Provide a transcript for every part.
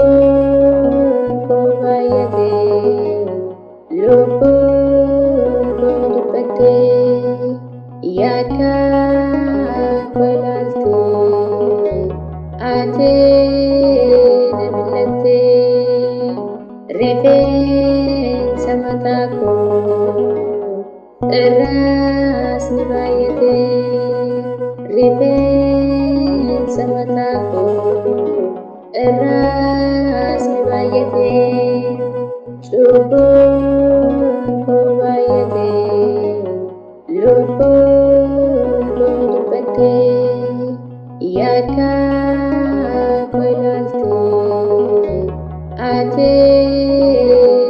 Lubbuun koo baay'atee, lubbuun koo dhiphattee, yakka koo ilaaltee, ati na milattee, rifeensa mataa koo irraas ni baay'atee, rifeensa mataa koo irraas ni baay'atee, lubbuun koo baay'atee, lubbuun koo dhiphattee, yakka koo ilaaltee, ati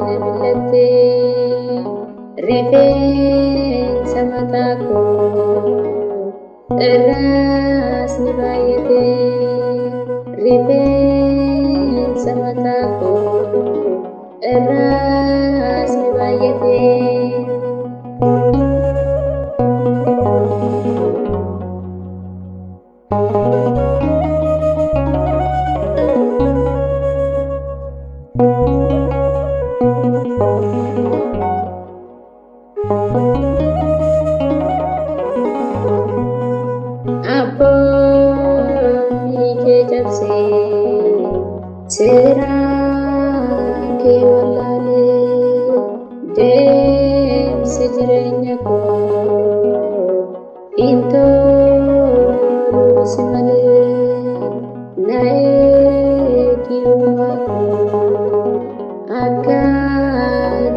na milattee, rifeensa mataa koo irraas ni baay'atee, rifeensa mataa koo irraas ni baay'atee. Abboonni kee cabsee seeraan kee wallaalee, deemsi jireenya koo hin tolu si malee, na eegi uumaa koo akka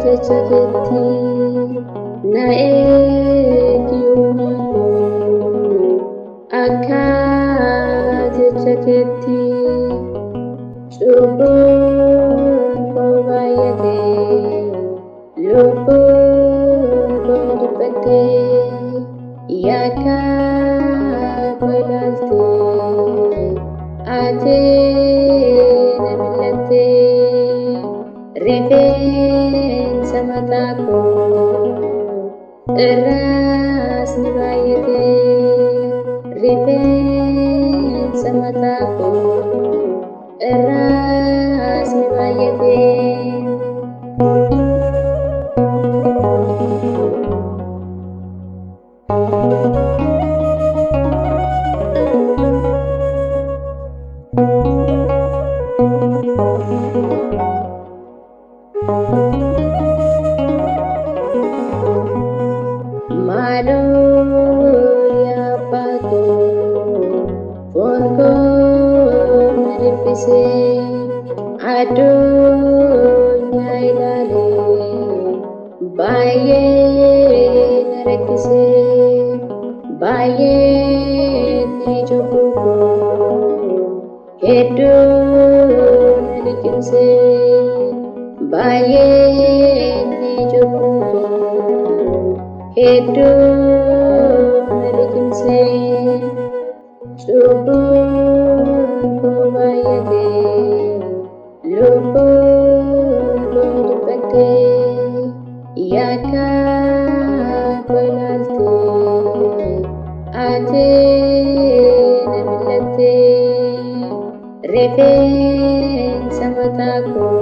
jecha keetti, na eegi uumaa koo akka jecha keetti. Lubbuun koo baay'atee, lubbuun koo dhiphattee, yakka koo ilaaltee, ati na milattee, rifeensa mataa koo irraas ni baay'atee, rifeensa mataa koo irraas ni baay'atee. Maaloo yaa abbaa koo, foon koo na dhiphisee, addunyaa ilaalee, baay'ee na rakkisee, baay'ee ni cubbuu koo hedduu na liqimsee, baay'ee ni cubbuu koo hedduu na liqimsee, lubbuun koo baay'atee, lubbuun koo dhiphattee, yakka koo ilaaltee, ati na milattee, rifeensa mataa koo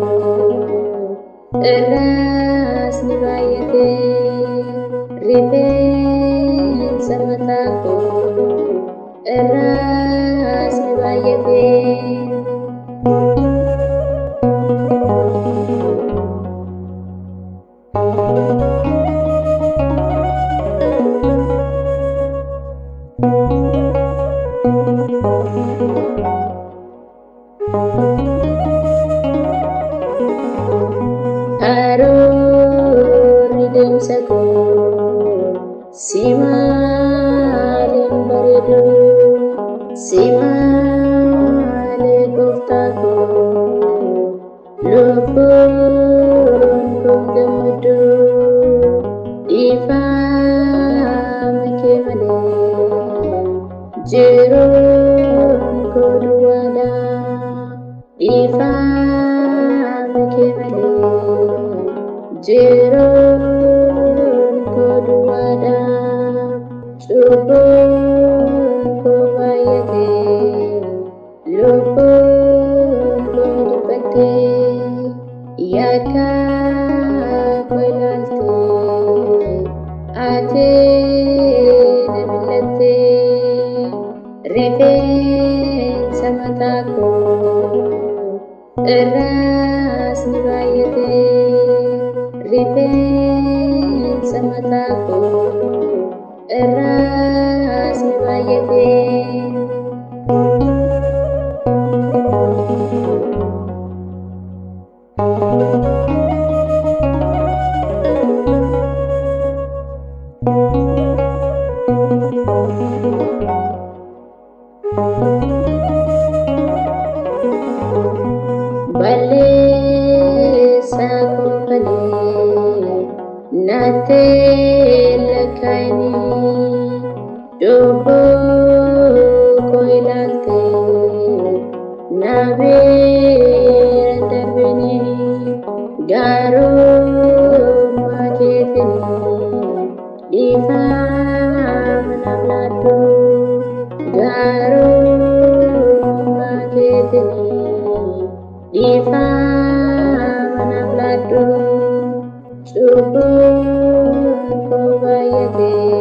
irraas ni baay'atee, rifeensa mataa koo irraas ni baay'atee. lubbuun koo gammadu dhiifama kee malee jiruun koo duwwaadha dhiifama kee malee jiruun koo duwwaadha cubbuun koo baay'atee lubbuun koo dhiphattee yakka koo ilaaltee ati na milattee rifeensa mataa koo irraas ni baay'atee rifeensa mataa koo irraas ni baay'atee. Balleessa koo malee natti lakkaa'ini cubbuu koo ilaaltee na bira darbini gaarummaa keetiin dhiifama naaf laadhu gaarummaa keetiin dhiifama naaf laadhu cubbuun koo baay'atee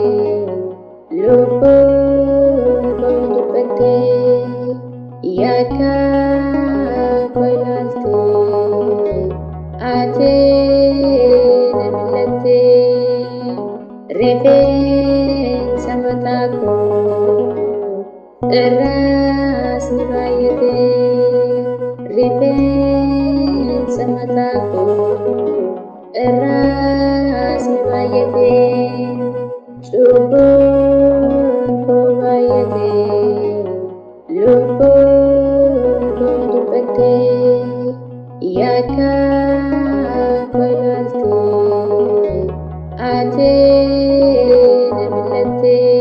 lubbuun koo dhiphattee yakka koo ilaaltee ati na milattee rifeensa mataa koo irraas ni baay'atee rifeensa mataa koo irraas ni baay'atee cubbuun koo baay'atee lubbuun koo dhiphattee yakka koo ilaaltee ati na milattee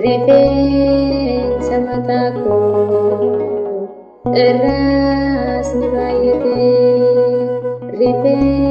rifeensa mataa koo irraas ni baay'atee rifeensa